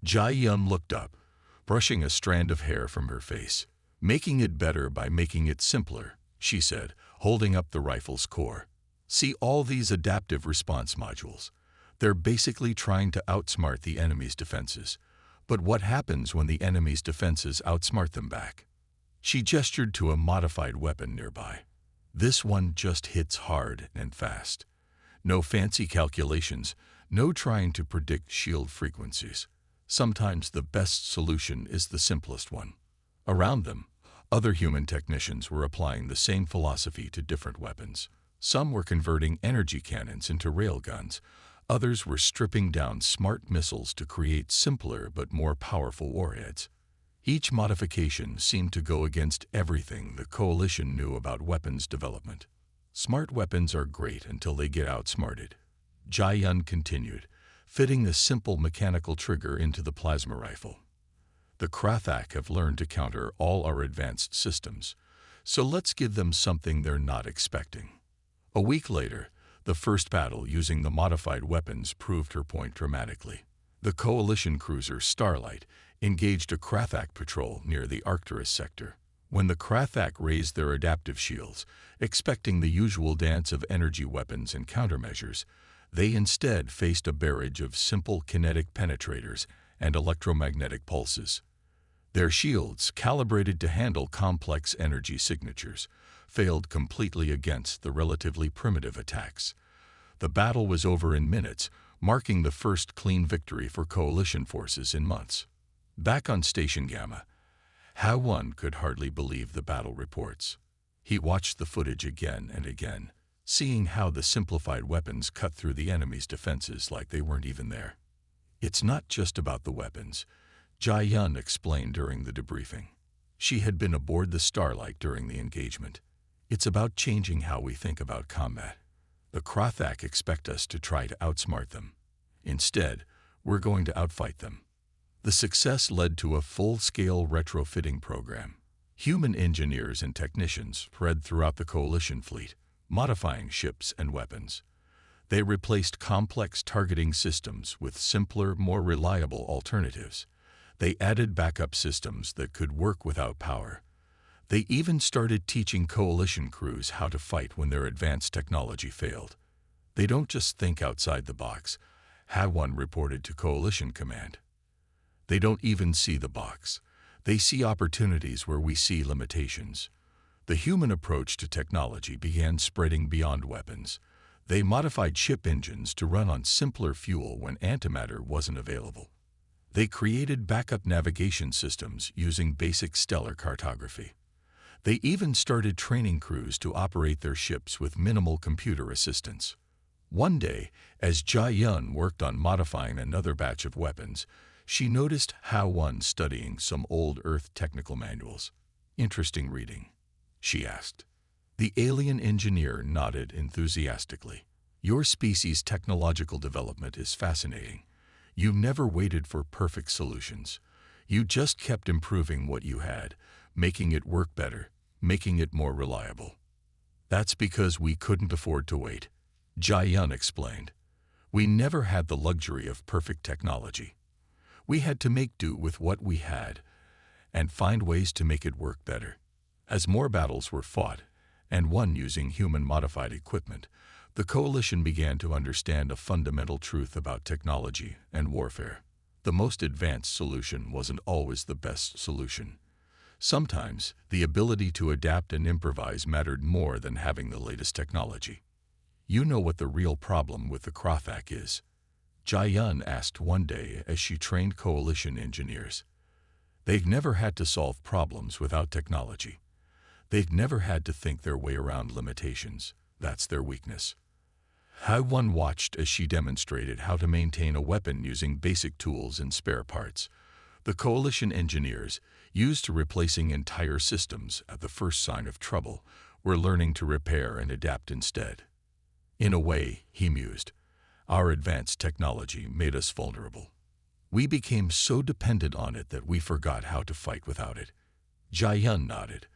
Jai Yun looked up, brushing a strand of hair from her face. "Making it better by making it simpler," she said, holding up the rifle's core. "See all these adaptive response modules. They're basically trying to outsmart the enemy's defenses. But what happens when the enemy's defenses outsmart them back?" She gestured to a modified weapon nearby. "This one just hits hard and fast. No fancy calculations, no trying to predict shield frequencies. Sometimes the best solution is the simplest one." Around them, other human technicians were applying the same philosophy to different weapons. Some were converting energy cannons into railguns. Others were stripping down smart missiles to create simpler but more powerful warheads. Each modification seemed to go against everything the Coalition knew about weapons development. "Smart weapons are great until they get outsmarted," Jai Yun continued, fitting the simple mechanical trigger into the plasma rifle. "The Krathak have learned to counter all our advanced systems, so let's give them something they're not expecting." A week later, the first battle using the modified weapons proved her point dramatically. The Coalition cruiser Starlight engaged a Krathak patrol near the Arcturus sector. When the Krathak raised their adaptive shields, expecting the usual dance of energy weapons and countermeasures, they instead faced a barrage of simple kinetic penetrators and electromagnetic pulses. Their shields, calibrated to handle complex energy signatures, failed completely against the relatively primitive attacks. The battle was over in minutes, marking the first clean victory for Coalition forces in months. Back on Station Gamma, Ha-1 could hardly believe the battle reports. He watched the footage again and again, seeing how the simplified weapons cut through the enemy's defenses like they weren't even there. "It's not just about the weapons," Jai Yun explained during the debriefing. She had been aboard the Starlight during the engagement. "It's about changing how we think about combat. The Krathak expect us to try to outsmart them. Instead, we're going to outfight them." The success led to a full-scale retrofitting program. Human engineers and technicians spread throughout the Coalition fleet, modifying ships and weapons. They replaced complex targeting systems with simpler, more reliable alternatives. They added backup systems that could work without power. They even started teaching Coalition crews how to fight when their advanced technology failed. "They don't just think outside the box," Ha-1 reported to Coalition Command. "They don't even see the box. They see opportunities where we see limitations." The human approach to technology began spreading beyond weapons. They modified ship engines to run on simpler fuel when antimatter wasn't available. They created backup navigation systems using basic stellar cartography. They even started training crews to operate their ships with minimal computer assistance. One day, as Jai Yun worked on modifying another batch of weapons, she noticed Ha-1 studying some old Earth technical manuals. "Interesting reading?" she asked. The alien engineer nodded enthusiastically. "Your species' technological development is fascinating. You never waited for perfect solutions. You just kept improving what you had, making it work better, making it more reliable." "That's because we couldn't afford to wait," Jai Yun explained. "We never had the luxury of perfect technology. We had to make do with what we had and find ways to make it work better." As more battles were fought, and won using human-modified equipment, the Coalition began to understand a fundamental truth about technology and warfare. The most advanced solution wasn't always the best solution. Sometimes, the ability to adapt and improvise mattered more than having the latest technology. "You know what the real problem with the Krathak is?" Jai Yun asked one day as she trained Coalition engineers. "They've never had to solve problems without technology. They've never had to think their way around limitations. That's their weakness." Ha-1 watched as she demonstrated how to maintain a weapon using basic tools and spare parts. The Coalition engineers, used to replacing entire systems at the first sign of trouble, were learning to repair and adapt instead. "In a way," he mused, "our advanced technology made us vulnerable. We became so dependent on it that we forgot how to fight without it." Jai Yun nodded.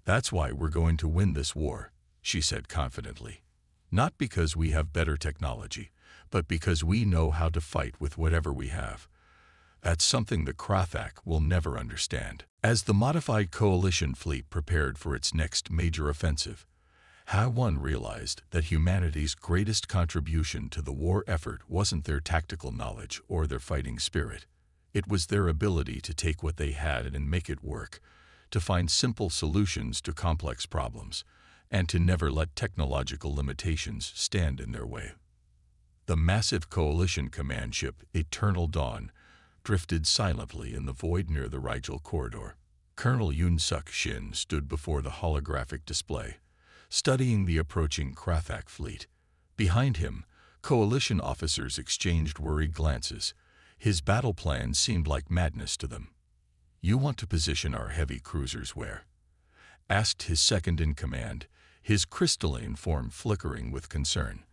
"That's why we're going to win this war," she said confidently. "Not because we have better technology, but because we know how to fight with whatever we have. That's something the Krathak will never understand. As the modified coalition fleet prepared for its next major offensive, HFY realized that humanity's greatest contribution to the war effort wasn't their tactical knowledge or their fighting spirit. It was their ability to take what they had and make it work, to find simple solutions to complex problems, and to never let technological limitations stand in their way. The massive coalition command ship, Eternal Dawn, drifted silently in the void near the Rigel corridor. Colonel Yoon-suk Shin stood before the holographic display, studying the approaching Krathak fleet. Behind him, coalition officers exchanged worried glances. His battle plan seemed like madness to them. "You want to position our heavy cruisers where?" asked his second-in-command, his crystalline form flickering with concern.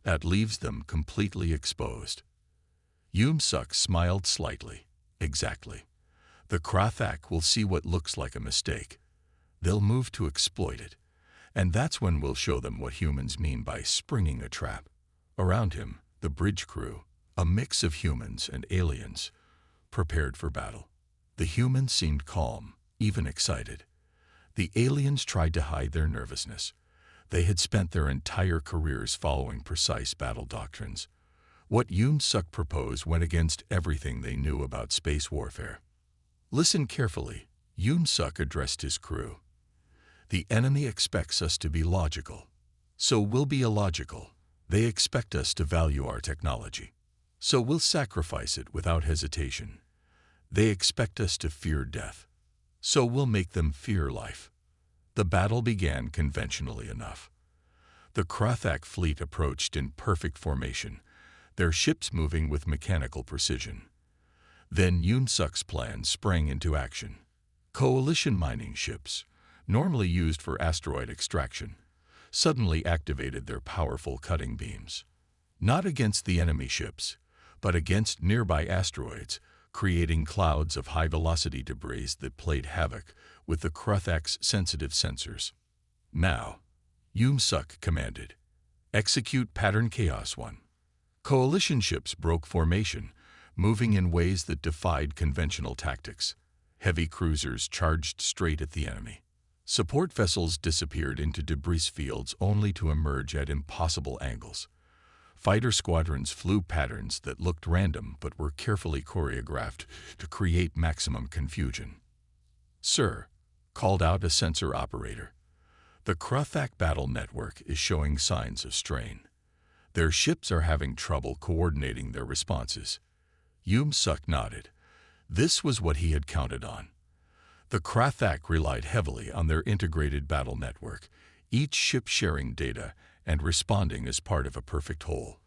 "That leaves them completely exposed." Yoon-suk smiled slightly. "Exactly. The Krathak will see what looks like a mistake. They'll move to exploit it. And that's when we'll show them what humans mean by springing a trap." Around him, the bridge crew, a mix of humans and aliens, prepared for battle. The humans seemed calm, even excited. The aliens tried to hide their nervousness. They had spent their entire careers following precise battle doctrines. What Yoon-suk proposed went against everything they knew about space warfare. "Listen carefully," Yoon-suk addressed his crew. "The enemy expects us to be logical. So we'll be illogical. They expect us to value our technology. So we'll sacrifice it without hesitation. They expect us to fear death. So we'll make them fear life." The battle began conventionally enough. The Krathak fleet approached in perfect formation, their ships moving with mechanical precision. Then Yoon-suk's plan sprang into action. Coalition mining ships, normally used for asteroid extraction, suddenly activated their powerful cutting beams. Not against the enemy ships, but against nearby asteroids, creating clouds of high-velocity debris that played havoc with the Krathak's sensitive sensors. "Now," Yoon-suk commanded, "execute Pattern Chaos 1." Coalition ships broke formation, moving in ways that defied conventional tactics. Heavy cruisers charged straight at the enemy. Support vessels disappeared into debris fields only to emerge at impossible angles. Fighter squadrons flew patterns that looked random but were carefully choreographed to create maximum confusion. "Sir," called out a sensor operator, "the Krathak battle network is showing signs of strain. Their ships are having trouble coordinating their responses." Yoon-suk nodded. This was what he had counted on. The Krathak relied heavily on their integrated battle network, each ship sharing data and responding as part of a perfect whole.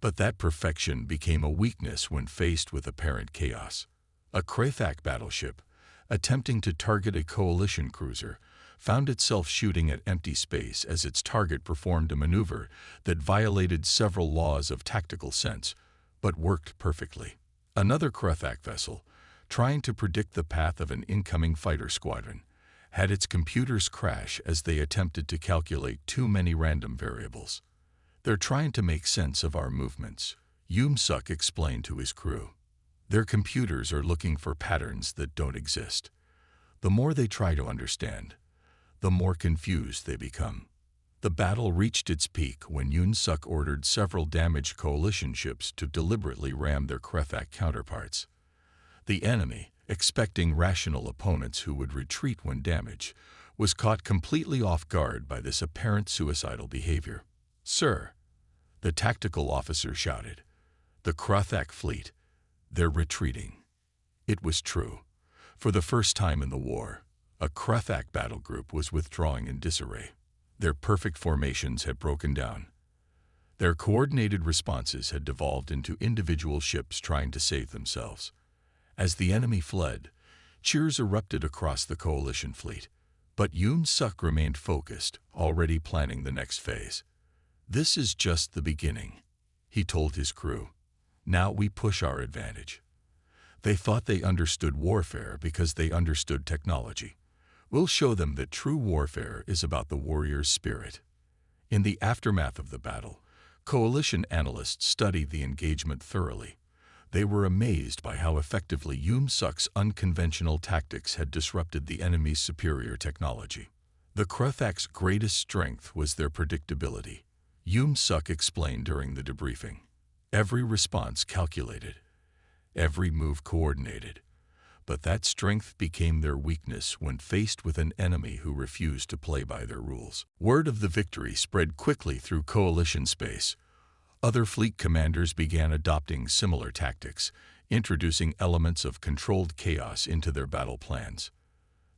But that perfection became a weakness when faced with apparent chaos. A Krathak battleship, attempting to target a coalition cruiser, found itself shooting at empty space as its target performed a maneuver that violated several laws of tactical sense, but worked perfectly. Another Krathak vessel, trying to predict the path of an incoming fighter squadron, had its computers crash as they attempted to calculate too many random variables. "They're trying to make sense of our movements," Yoon-suk explained to his crew. "Their computers are looking for patterns that don't exist. The more they try to understand, the more confused they become." The battle reached its peak when Yoon-suk ordered several damaged coalition ships to deliberately ram their Krathak counterparts. The enemy, expecting rational opponents who would retreat when damaged, was caught completely off guard by this apparent suicidal behavior. "Sir," the tactical officer shouted, "the Krathak fleet, they're retreating." It was true. For the first time in the war, a Krathak battle group was withdrawing in disarray. Their perfect formations had broken down. Their coordinated responses had devolved into individual ships trying to save themselves. As the enemy fled, cheers erupted across the coalition fleet, but Yoon-suk remained focused, already planning the next phase. "This is just the beginning," he told his crew. "Now we push our advantage." They thought they understood warfare because they understood technology. We'll show them that true warfare is about the warrior's spirit. In the aftermath of the battle, coalition analysts studied the engagement thoroughly. They were amazed by how effectively Suk's unconventional tactics had disrupted the enemy's superior technology. The Kruthak's greatest strength was their predictability. Suk explained during the debriefing. Every response calculated, every move coordinated. But that strength became their weakness when faced with an enemy who refused to play by their rules. Word of the victory spread quickly through coalition space. Other fleet commanders began adopting similar tactics, introducing elements of controlled chaos into their battle plans.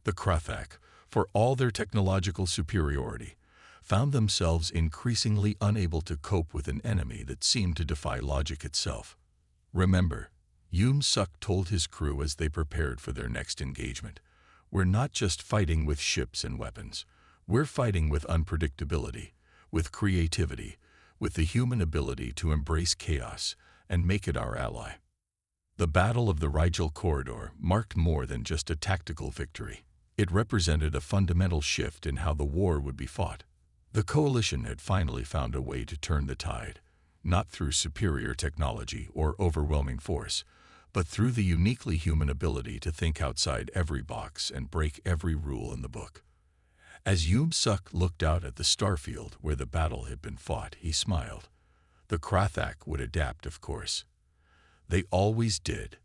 The Kruthak, for all their technological superiority, found themselves increasingly unable to cope with an enemy that seemed to defy logic itself. Remember, Suk told his crew as they prepared for their next engagement, "We're not just fighting with ships and weapons. We're fighting with unpredictability, with creativity, with the human ability to embrace chaos and make it our ally." The Battle of the Rigel Corridor marked more than just a tactical victory. It represented a fundamental shift in how the war would be fought. The coalition had finally found a way to turn the tide, not through superior technology or overwhelming force, but through the uniquely human ability to think outside every box and break every rule in the book. As Suk looked out at the starfield where the battle had been fought, he smiled. The Kruthak would adapt, of course. They always did.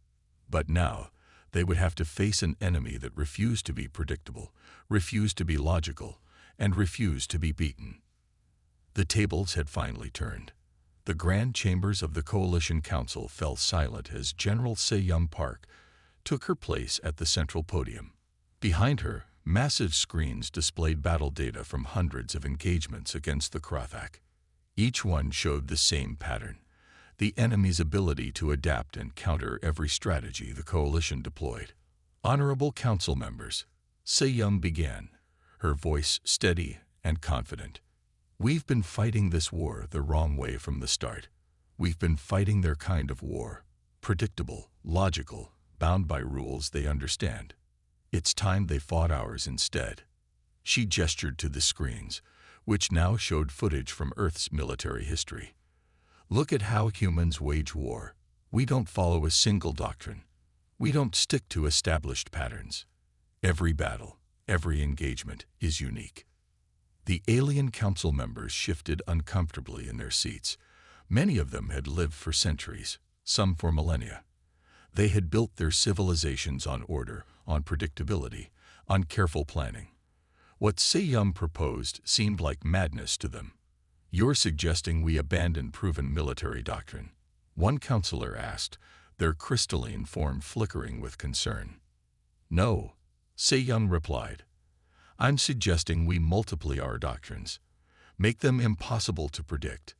But now, they would have to face an enemy that refused to be predictable, refused to be logical, and refused to be beaten. The tables had finally turned. The grand chambers of the Coalition Council fell silent as General Se-Yum Park took her place at the central podium. Behind her, massive screens displayed battle data from hundreds of engagements against the Kruthak. Each one showed the same pattern: the enemy's ability to adapt and counter every strategy the Coalition deployed. "Honorable Council members," Se-Yum began, her voice steady and confident. "We've been fighting this war the wrong way from the start. We've been fighting their kind of war, predictable, logical, bound by rules they understand. It's time they fought ours instead." She gestured to the screens, which now showed footage from Earth's military history. "Look at how humans wage war. We don't follow a single doctrine. We don't stick to established patterns. Every battle, every engagement is unique." The alien council members shifted uncomfortably in their seats. Many of them had lived for centuries, some for millennia. They had built their civilizations on order, on predictability, on careful planning. What Se-Yum proposed seemed like madness to them. "You're suggesting we abandon proven military doctrine?" one counselor asked, their crystalline form flickering with concern. "No," Se-Yum replied. "I'm suggesting we multiply our doctrines, make them impossible to predict.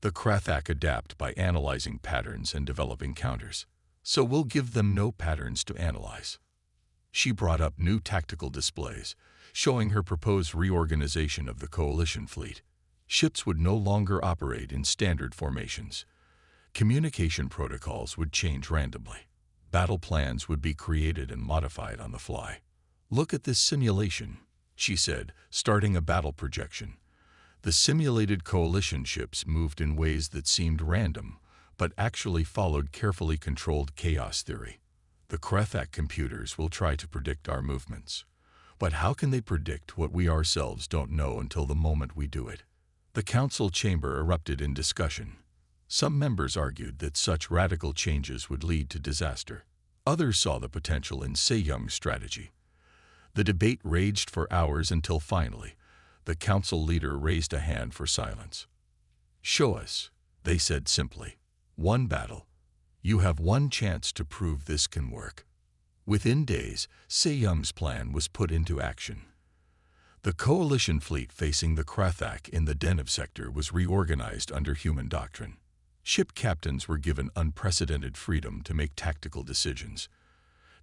The Kruthak adapt by analyzing patterns and developing counters, so we'll give them no patterns to analyze." She brought up new tactical displays, showing her proposed reorganization of the coalition fleet. Ships would no longer operate in standard formations. Communication protocols would change randomly. Battle plans would be created and modified on the fly. "Look at this simulation," she said, starting a battle projection. The simulated coalition ships moved in ways that seemed random, but actually followed carefully controlled chaos theory. "The Kruthak computers will try to predict our movements. But how can they predict what we ourselves don't know until the moment we do it?" The council chamber erupted in discussion. Some members argued that such radical changes would lead to disaster. Others saw the potential in Se-Yum's strategy. The debate raged for hours until finally, the council leader raised a hand for silence. "Show us," they said simply. "One battle. You have one chance to prove this can work." Within days, Se-Yum's plan was put into action. The coalition fleet facing the Kruthak in the Deneb sector was reorganized under human doctrine. Ship captains were given unprecedented freedom to make tactical decisions.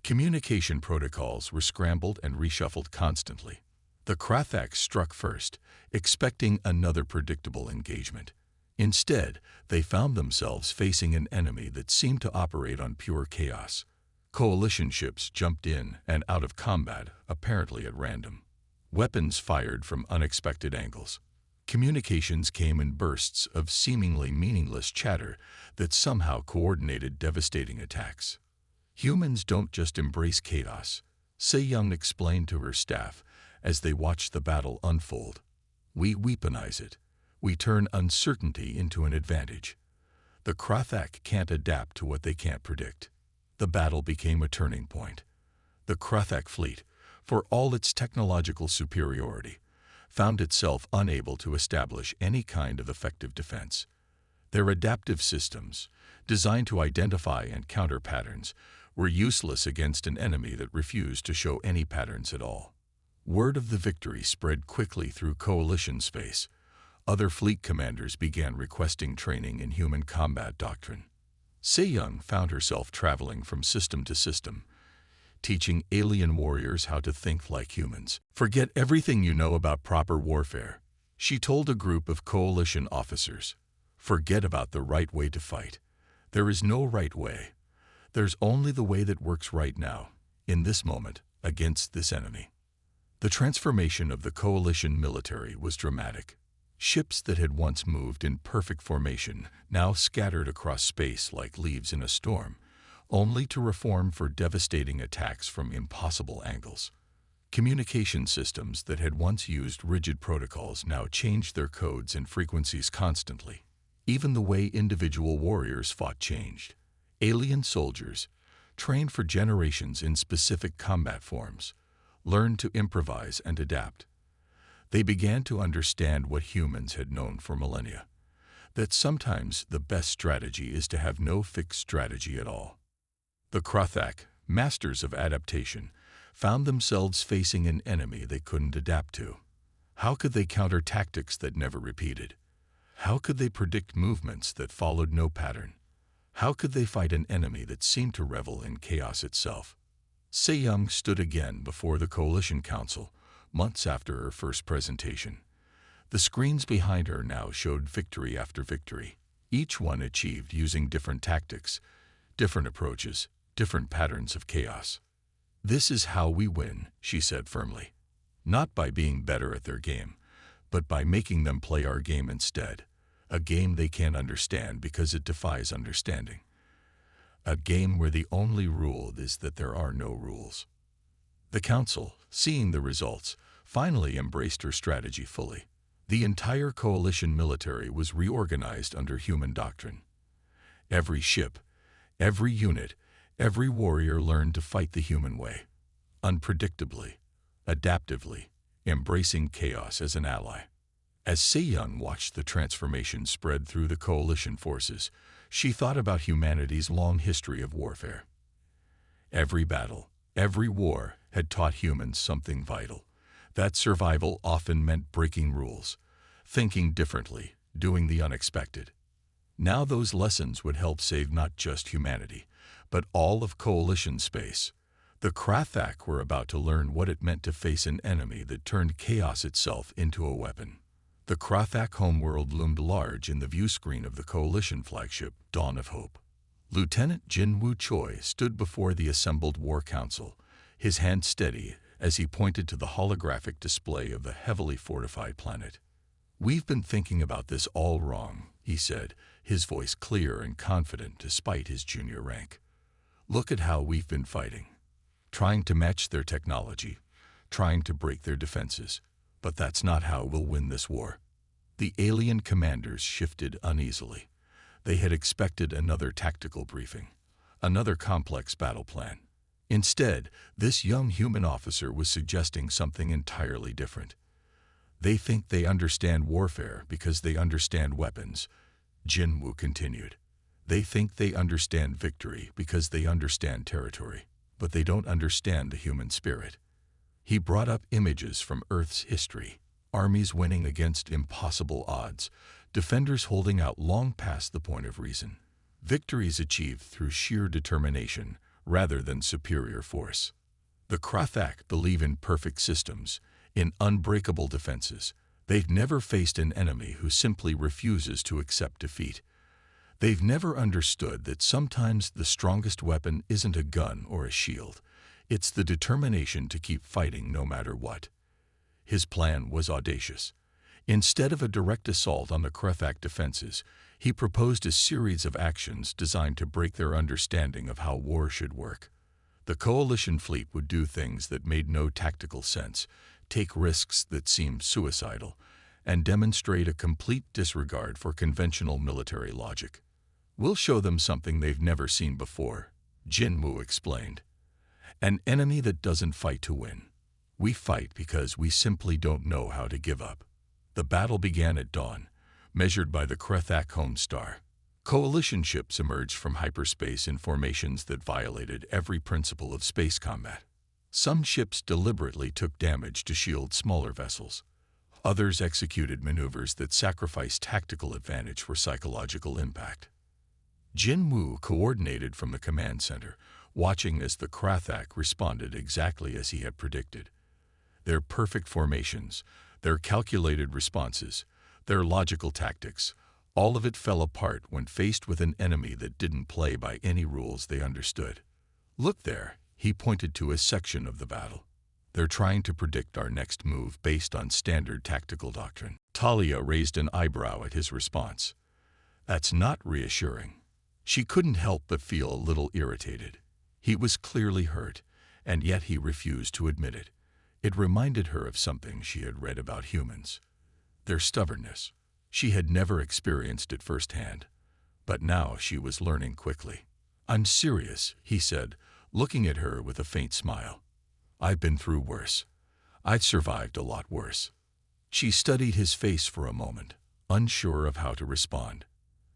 Communication protocols were scrambled and reshuffled constantly. The Kruthak struck first, expecting another predictable engagement. Instead, they found themselves facing an enemy that seemed to operate on pure chaos. Coalition ships jumped in and out of combat, apparently at random. Weapons fired from unexpected angles. Communications came in bursts of seemingly meaningless chatter that somehow coordinated devastating attacks. Humans don't just embrace chaos, Se-Young explained to her staff as they watched the battle unfold. We weaponize it. We turn uncertainty into an advantage. The Krathak can't adapt to what they can't predict. The battle became a turning point. The Krathak fleet, for all its technological superiority, found itself unable to establish any kind of effective defense. Their adaptive systems, designed to identify and counter patterns, were useless against an enemy that refused to show any patterns at all. Word of the victory spread quickly through coalition space. Other fleet commanders began requesting training in human combat doctrine. Se-Young found herself traveling from system to system, teaching alien warriors how to think like humans. Forget everything you know about proper warfare, she told a group of coalition officers. Forget about the right way to fight. There is no right way. There's only the way that works right now, in this moment, against this enemy. The transformation of the coalition military was dramatic. Ships that had once moved in perfect formation now scattered across space like leaves in a storm, only to reform for devastating attacks from impossible angles. Communication systems that had once used rigid protocols now changed their codes and frequencies constantly. Even the way individual warriors fought changed. Alien soldiers, trained for generations in specific combat forms, learned to improvise and adapt. They began to understand what humans had known for millennia, that sometimes the best strategy is to have no fixed strategy at all. The Krathak, masters of adaptation, found themselves facing an enemy they couldn't adapt to. How could they counter tactics that never repeated? How could they predict movements that followed no pattern? How could they fight an enemy that seemed to revel in chaos itself? Se-Young stood again before the Coalition Council, months after her first presentation. The screens behind her now showed victory after victory, each one achieved using different tactics, different approaches, different patterns of chaos. This is how we win, she said firmly. Not by being better at their game, but by making them play our game instead. A game they can't understand because it defies understanding. A game where the only rule is that there are no rules. The council, seeing the results, finally embraced her strategy fully. The entire coalition military was reorganized under human doctrine. Every ship, every unit, every warrior learned to fight the human way, unpredictably, adaptively, embracing chaos as an ally. As Se-Young watched the transformation spread through the coalition forces, she thought about humanity's long history of warfare. Every battle, every war had taught humans something vital. That survival often meant breaking rules, thinking differently, doing the unexpected. Now those lessons would help save not just humanity, but all of coalition space. The Krathak were about to learn what it meant to face an enemy that turned chaos itself into a weapon. The Krathak homeworld loomed large in the viewscreen of the coalition flagship, Dawn of Hope. Lieutenant Jin Woo Choi stood before the assembled war council, his hand steady as he pointed to the holographic display of the heavily fortified planet. "We've been thinking about this all wrong," he said, his voice clear and confident despite his junior rank. "Look at how we've been fighting, trying to match their technology, trying to break their defenses. But that's not how we'll win this war." The alien commanders shifted uneasily. They had expected another tactical briefing, another complex battle plan. Instead, this young human officer was suggesting something entirely different. "They think they understand warfare because they understand weapons," Jin Woo continued. "They think they understand victory because they understand territory, but they don't understand the human spirit." He brought up images from Earth's history, armies winning against impossible odds, defenders holding out long past the point of reason, victories achieved through sheer determination rather than superior force. The Krathak believe in perfect systems, in unbreakable defenses. They've never faced an enemy who simply refuses to accept defeat. They've never understood that sometimes the strongest weapon isn't a gun or a shield. It's the determination to keep fighting no matter what. His plan was audacious. Instead of a direct assault on the Krethak defenses, he proposed a series of actions designed to break their understanding of how war should work. The coalition fleet would do things that made no tactical sense, take risks that seemed suicidal, and demonstrate a complete disregard for conventional military logic. "We'll show them something they've never seen before," Jinmu explained. "An enemy that doesn't fight to win. We fight because we simply don't know how to give up." The battle began at dawn, measured by the Krethak home star. Coalition ships emerged from hyperspace in formations that violated every principle of space combat. Some ships deliberately took damage to shield smaller vessels. Others executed maneuvers that sacrificed tactical advantage for psychological impact. Jinmu coordinated from the command center, watching as the Krethak responded exactly as he had predicted. Their perfect formations, their calculated responses, their logical tactics, all of it fell apart when faced with an enemy that didn't play by any rules they understood. "Look there," he pointed to a section of the battle. "They're trying to predict our next move based on standard tactical doctrine." Talia raised an eyebrow at his response. That's not reassuring. She couldn't help but feel a little irritated. He was clearly hurt, and yet he refused to admit it. It reminded her of something she had read about humans. Their stubbornness. She had never experienced it firsthand, but now she was learning quickly. "I'm serious," he said, looking at her with a faint smile. "I've been through worse. I've survived a lot worse." She studied his face for a moment, unsure of how to respond.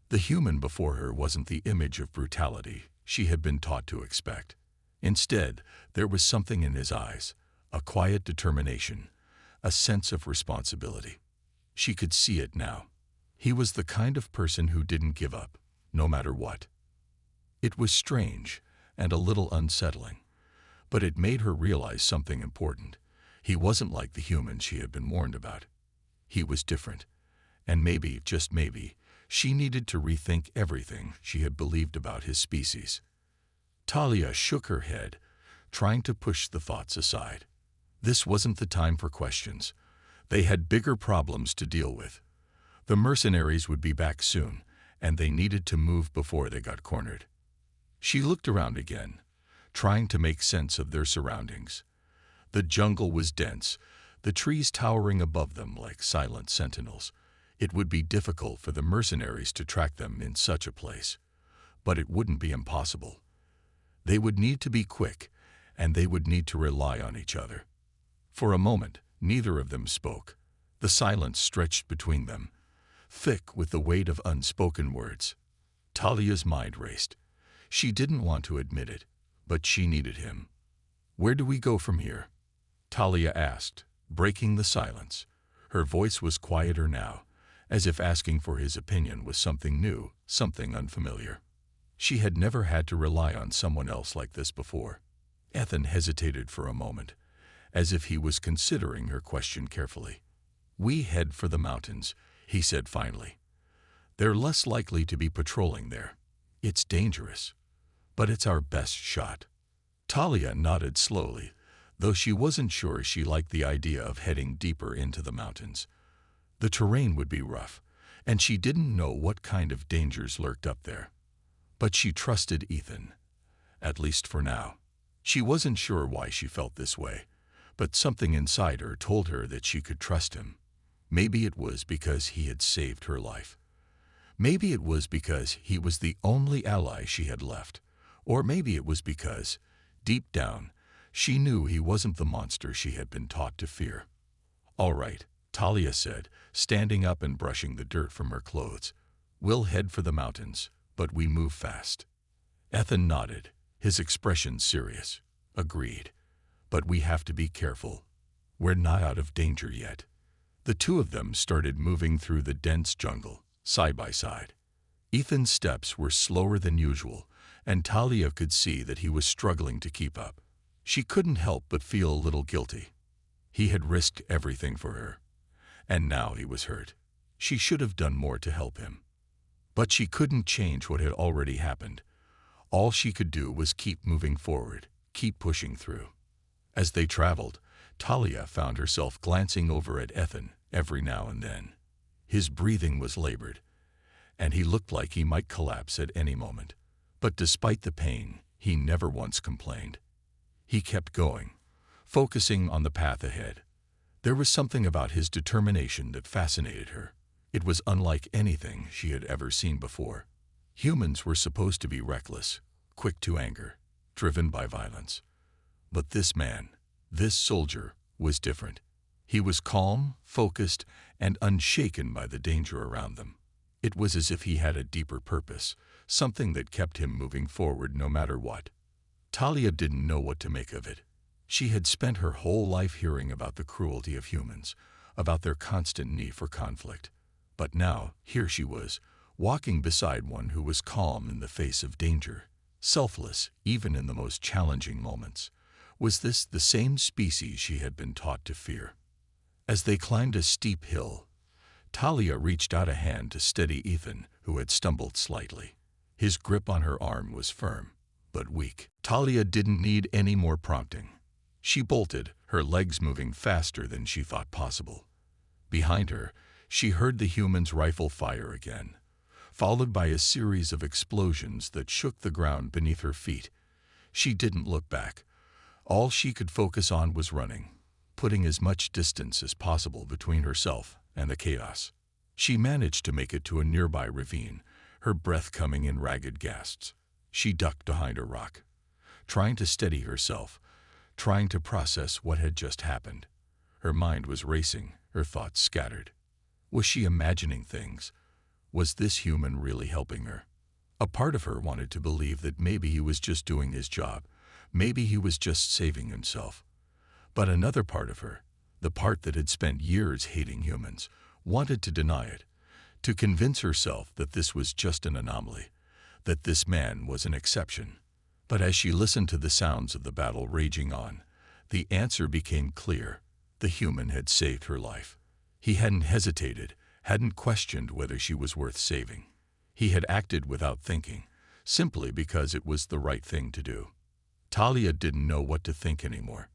The human before her wasn't the image of brutality she had been taught to expect. Instead, there was something in his eyes, a quiet determination, a sense of responsibility. She could see it now. He was the kind of person who didn't give up, no matter what. It was strange and a little unsettling, but it made her realize something important. He wasn't like the human she had been warned about. He was different, and maybe, just maybe, she needed to rethink everything she had believed about his species. Talia shook her head, trying to push the thoughts aside. This wasn't the time for questions. They had bigger problems to deal with. The mercenaries would be back soon, and they needed to move before they got cornered. She looked around again, trying to make sense of their surroundings. The jungle was dense, the trees towering above them like silent sentinels. It would be difficult for the mercenaries to track them in such a place, but it wouldn't be impossible. They would need to be quick, and they would need to rely on each other. For a moment, neither of them spoke. The silence stretched between them, thick with the weight of unspoken words. Talia's mind raced. She didn't want to admit it, but she needed him. "Where do we go from here?" Talia asked, breaking the silence. Her voice was quieter now, as if asking for his opinion was something new, something unfamiliar. She had never had to rely on someone else like this before. Ethan hesitated for a moment, as if he was considering her question carefully. "We head for the mountains," he said finally. "They're less likely to be patrolling there. It's dangerous, but it's our best shot." Talia nodded slowly, though she wasn't sure she liked the idea of heading deeper into the mountains. The terrain would be rough, and she didn't know what kind of dangers lurked up there. But she trusted Ethan, at least for now. She wasn't sure why she felt this way, but something inside her told her that she could trust him. Maybe it was because he had saved her life. Maybe it was because he was the only ally she had left. Or maybe it was because, deep down, she knew he wasn't the monster she had been taught to fear. "All right," Talia said, standing up and brushing the dirt from her clothes. "We'll head for the mountains, but we move fast." Ethan nodded, his expression serious. "Agreed. But we have to be careful. We're not out of danger yet." The two of them started moving through the dense jungle, side by side. Ethan's steps were slower than usual, and Talia could see that he was struggling to keep up. She couldn't help but feel a little guilty. He had risked everything for her, and now he was hurt. She should have done more to help him. But she couldn't change what had already happened. All she could do was keep moving forward, keep pushing through. As they traveled, Talia found herself glancing over at Ethan, every now and then. His breathing was labored, and he looked like he might collapse at any moment. But despite the pain, he never once complained. He kept going, focusing on the path ahead. There was something about his determination that fascinated her. It was unlike anything she had ever seen before. Humans were supposed to be reckless, quick to anger, driven by violence. But this man, this soldier, was different. He was calm, focused, and unshaken by the danger around them. It was as if he had a deeper purpose, something that kept him moving forward no matter what. Talia didn't know what to make of it. She had spent her whole life hearing about the cruelty of humans, about their constant need for conflict. But now, here she was, walking beside one who was calm in the face of danger, selfless even in the most challenging moments. Was this the same species she had been taught to fear? As they climbed a steep hill, Talia reached out a hand to steady Ethan, who had stumbled slightly. His grip on her arm was firm, but weak. Talia didn't need any more prompting. She bolted, her legs moving faster than she thought possible. Behind her, she heard the human's rifle fire again, followed by a series of explosions that shook the ground beneath her feet. She didn't look back. All she could focus on was running, putting as much distance as possible between herself and the chaos. She managed to make it to a nearby ravine, her breath coming in ragged gasps. She ducked behind a rock, trying to steady herself, trying to process what had just happened. Her mind was racing, her thoughts scattered. Was she imagining things? Was this human really helping her? A part of her wanted to believe that maybe he was just doing his job, maybe he was just saving himself. But another part of her, the part that had spent years hating humans, wanted to deny it, to convince herself that this was just an anomaly, that this man was an exception. But as she listened to the sounds of the battle raging on, the answer became clear. The human had saved her life. He hadn't hesitated, hadn't questioned whether she was worth saving. He had acted without thinking, simply because it was the right thing to do. Talia didn't know what to think anymore.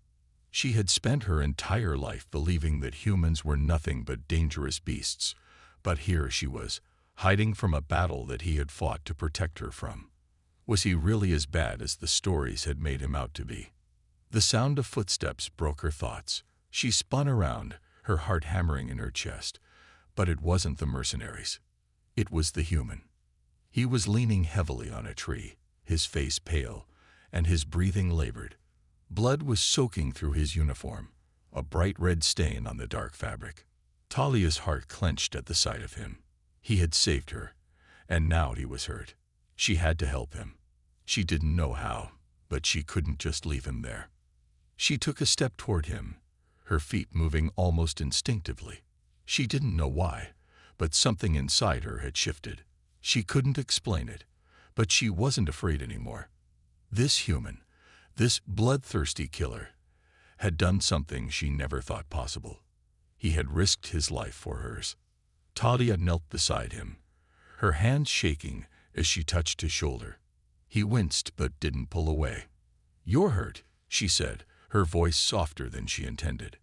She had spent her entire life believing that humans were nothing but dangerous beasts, but here she was, hiding from a battle that he had fought to protect her from. Was he really as bad as the stories had made him out to be? The sound of footsteps broke her thoughts. She spun around, her heart hammering in her chest. But it wasn't the mercenaries. It was the human. He was leaning heavily on a tree, his face pale, and his breathing labored. Blood was soaking through his uniform, a bright red stain on the dark fabric. Talia's heart clenched at the sight of him. He had saved her, and now he was hurt. She had to help him. She didn't know how, but she couldn't just leave him there. She took a step toward him, her feet moving almost instinctively. She didn't know why, but something inside her had shifted. She couldn't explain it, but she wasn't afraid anymore. This human, this bloodthirsty killer, had done something she never thought possible. He had risked his life for hers. Talia knelt beside him, her hands shaking as she touched his shoulder. He winced but didn't pull away. "You're hurt," she said, her voice softer than she intended.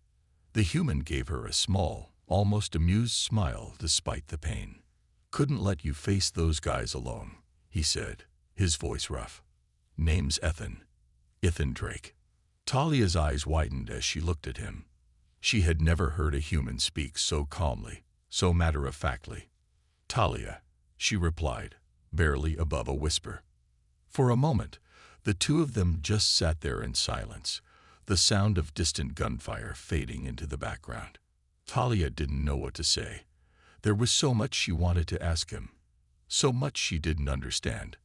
The human gave her a small, almost amused smile despite the pain. "Couldn't let you face those guys alone," he said, his voice rough. "Name's Ethan Drake." Talia's eyes widened as she looked at him. She had never heard a human speak so calmly, so matter-of-factly. "Talia," she replied, barely above a whisper. For a moment, the two of them just sat there in silence, the sound of distant gunfire fading into the background. Talia didn't know what to say. There was so much she wanted to ask him, so much she didn't understand.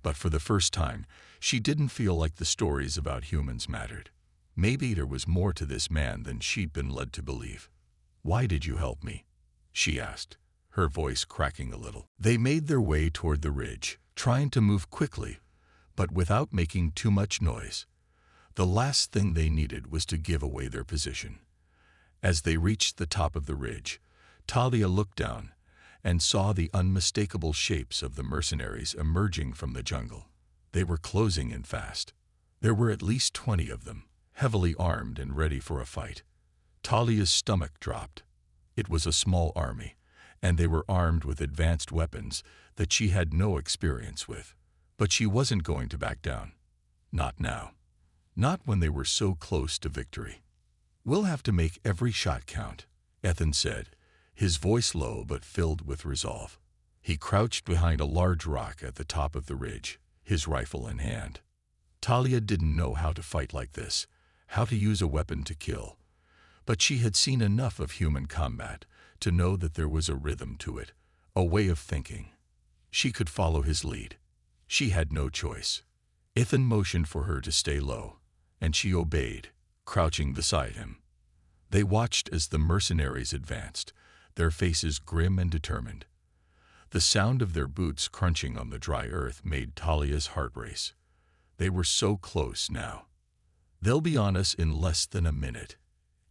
But for the first time, she didn't feel like the stories about humans mattered. Maybe there was more to this man than she'd been led to believe. "Why did you help me?" she asked, her voice cracking a little. They made their way toward the ridge, trying to move quickly, but without making too much noise. The last thing they needed was to give away their position. As they reached the top of the ridge, Talia looked down and saw the unmistakable shapes of the mercenaries emerging from the jungle. They were closing in fast. There were at least 20 of them, heavily armed and ready for a fight. Talia's stomach dropped. It was a small army, and they were armed with advanced weapons that she had no experience with. But she wasn't going to back down. Not now. Not when they were so close to victory. "We'll have to make every shot count," Ethan said, his voice low but filled with resolve. He crouched behind a large rock at the top of the ridge, his rifle in hand. Talia didn't know how to fight like this, how to use a weapon to kill. But she had seen enough of human combat to know that there was a rhythm to it, a way of thinking. She could follow his lead. She had no choice. Ethan motioned for her to stay low, and she obeyed, crouching beside him. They watched as the mercenaries advanced, their faces grim and determined. The sound of their boots crunching on the dry earth made Talia's heart race. They were so close now. "They'll be on us in less than a minute,"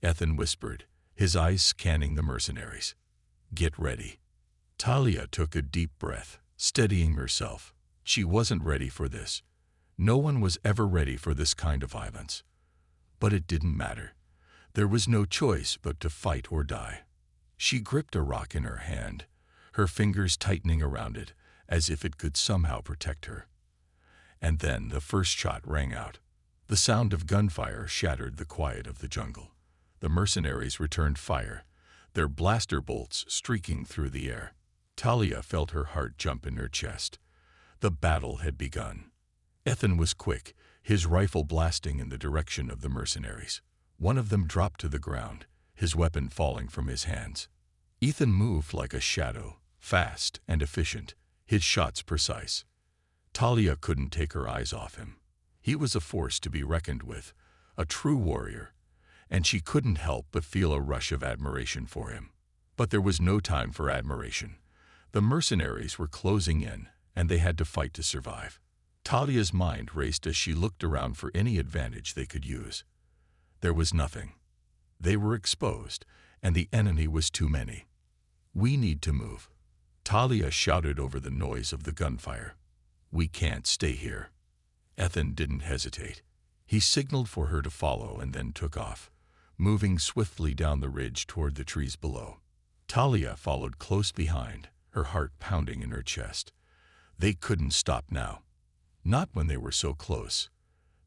Ethan whispered, his eyes scanning the mercenaries. "Get ready." Talia took a deep breath, steadying herself. She wasn't ready for this. No one was ever ready for this kind of violence. But it didn't matter. There was no choice but to fight or die. She gripped a rock in her hand, her fingers tightening around it as if it could somehow protect her. And then the first shot rang out. The sound of gunfire shattered the quiet of the jungle. The mercenaries returned fire, their blaster bolts streaking through the air. Talia felt her heart jump in her chest. The battle had begun. Ethan was quick, his rifle blasting in the direction of the mercenaries. One of them dropped to the ground, his weapon falling from his hands. Ethan moved like a shadow, fast and efficient, his shots precise. Talia couldn't take her eyes off him. He was a force to be reckoned with, a true warrior, and she couldn't help but feel a rush of admiration for him. But there was no time for admiration. The mercenaries were closing in, and they had to fight to survive. Talia's mind raced as she looked around for any advantage they could use. There was nothing. They were exposed, and the enemy was too many. "We need to move," Talia shouted over the noise of the gunfire. "We can't stay here." Ethan didn't hesitate. He signaled for her to follow and then took off, moving swiftly down the ridge toward the trees below. Talia followed close behind, her heart pounding in her chest. They couldn't stop now. Not when they were so close.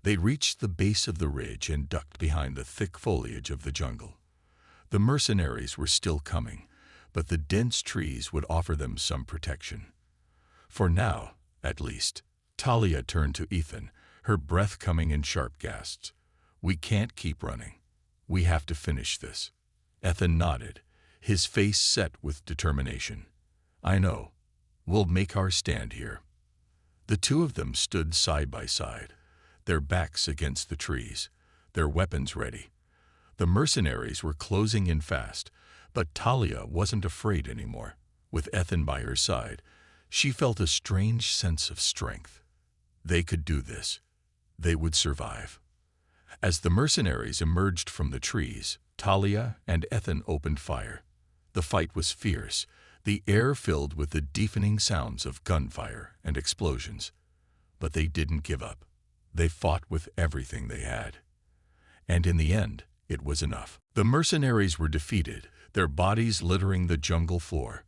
They reached the base of the ridge and ducked behind the thick foliage of the jungle. The mercenaries were still coming, but the dense trees would offer them some protection. For now, at least. Talia turned to Ethan, her breath coming in sharp gasps. "We can't keep running. We have to finish this." Ethan nodded, his face set with determination. "I know. We'll make our stand here." The two of them stood side by side, their backs against the trees, their weapons ready. The mercenaries were closing in fast, but Talia wasn't afraid anymore. With Ethan by her side, she felt a strange sense of strength. They could do this. They would survive. As the mercenaries emerged from the trees, Talia and Ethan opened fire. The fight was fierce, the air filled with the deafening sounds of gunfire and explosions. But they didn't give up. They fought with everything they had. And in the end, it was enough. The mercenaries were defeated, their bodies littering the jungle floor.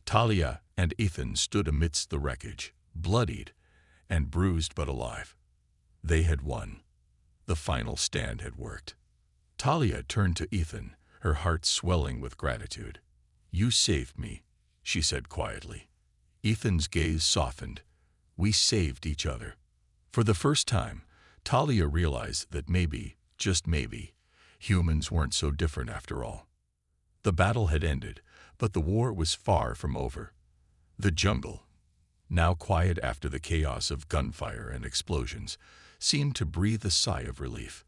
Talia and Ethan stood amidst the wreckage, bloodied and bruised but alive. They had won. The final stand had worked. Talia turned to Ethan, her heart swelling with gratitude. "You saved me," she said quietly. Ethan's gaze softened. "We saved each other." For the first time, Talia realized that maybe, just maybe, humans weren't so different after all. The battle had ended, but the war was far from over. The jungle, now quiet after the chaos of gunfire and explosions, seemed to breathe a sigh of relief.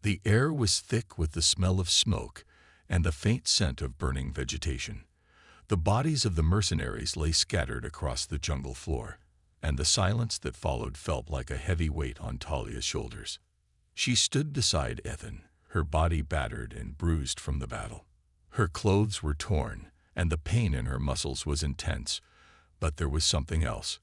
The air was thick with the smell of smoke and the faint scent of burning vegetation. The bodies of the mercenaries lay scattered across the jungle floor, and the silence that followed felt like a heavy weight on Talia's shoulders. She stood beside Ethan, her body battered and bruised from the battle. Her clothes were torn, and the pain in her muscles was intense, but there was something else,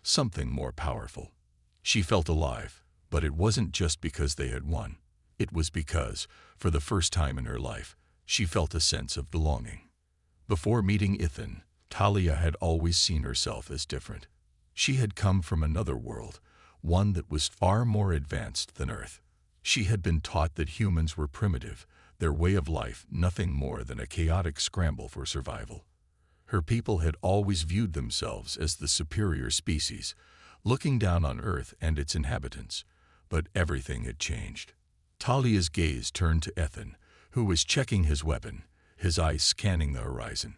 something more powerful. She felt alive, but it wasn't just because they had won. It was because, for the first time in her life, She felt a sense of belonging. Before meeting Ethan, Talia had always seen herself as different. She had come from another world, one that was far more advanced than Earth. She had been taught that humans were primitive, their way of life nothing more than a chaotic scramble for survival. Her people had always viewed themselves as the superior species, looking down on Earth and its inhabitants. But everything had changed. Talia's gaze turned to Ethan, who was checking his weapon, his eyes scanning the horizon.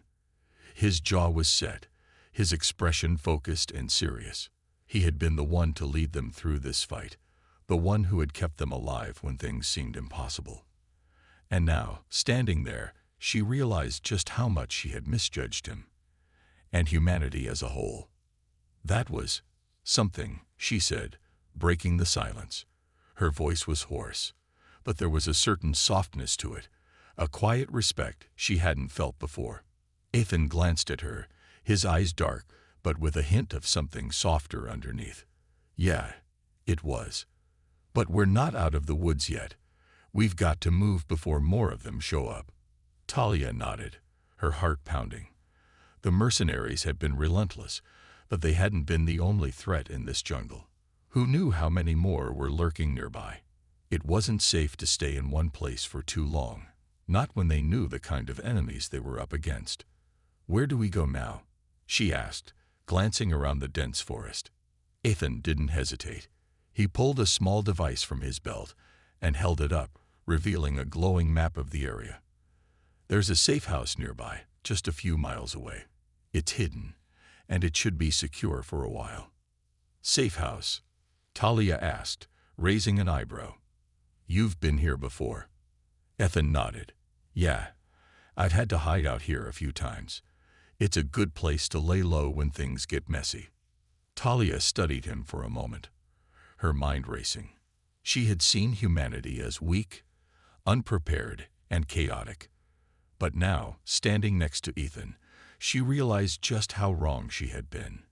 His jaw was set, his expression focused and serious. He had been the one to lead them through this fight, the one who had kept them alive when things seemed impossible. And now, standing there, she realized just how much she had misjudged him, and humanity as a whole. "That was something," she said, breaking the silence. Her voice was hoarse, but there was a certain softness to it, a quiet respect she hadn't felt before. Ethan glanced at her, his eyes dark, but with a hint of something softer underneath. "Yeah, it was. But we're not out of the woods yet. We've got to move before more of them show up." Talia nodded, her heart pounding. The mercenaries had been relentless, but they hadn't been the only threat in this jungle. Who knew how many more were lurking nearby? It wasn't safe to stay in one place for too long, not when they knew the kind of enemies they were up against. "Where do we go now?" she asked, glancing around the dense forest. Ethan didn't hesitate. He pulled a small device from his belt and held it up, revealing a glowing map of the area. "There's a safe house nearby, just a few miles away. It's hidden, and it should be secure for a while." "Safe house?" Talia asked, raising an eyebrow. "You've been here before?" Ethan nodded. "Yeah, I've had to hide out here a few times. It's a good place to lay low when things get messy." Talia studied him for a moment, her mind racing. She had seen humanity as weak, unprepared, and chaotic. But now, standing next to Ethan, she realized just how wrong she had been.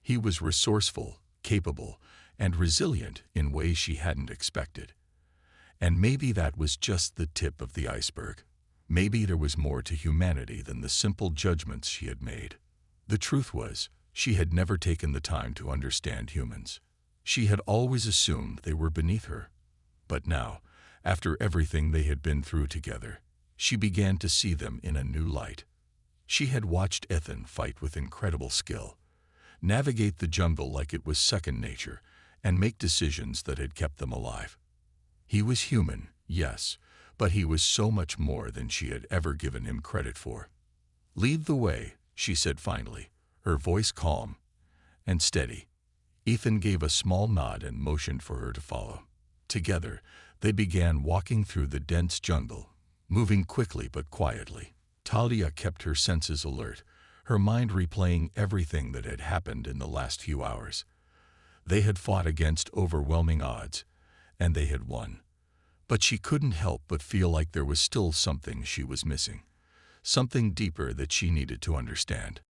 He was resourceful, capable, and resilient in ways she hadn't expected. And maybe that was just the tip of the iceberg. Maybe there was more to humanity than the simple judgments she had made. The truth was, she had never taken the time to understand humans. She had always assumed they were beneath her. But now, after everything they had been through together, she began to see them in a new light. She had watched Ethan fight with incredible skill, navigate the jungle like it was second nature, and make decisions that had kept them alive. He was human, yes, but he was so much more than she had ever given him credit for. "Lead the way," she said finally, her voice calm and steady. Ethan gave a small nod and motioned for her to follow. Together, they began walking through the dense jungle, moving quickly but quietly. Talia kept her senses alert, her mind replaying everything that had happened in the last few hours. They had fought against overwhelming odds, and they had won. But she couldn't help but feel like there was still something she was missing, something deeper that she needed to understand.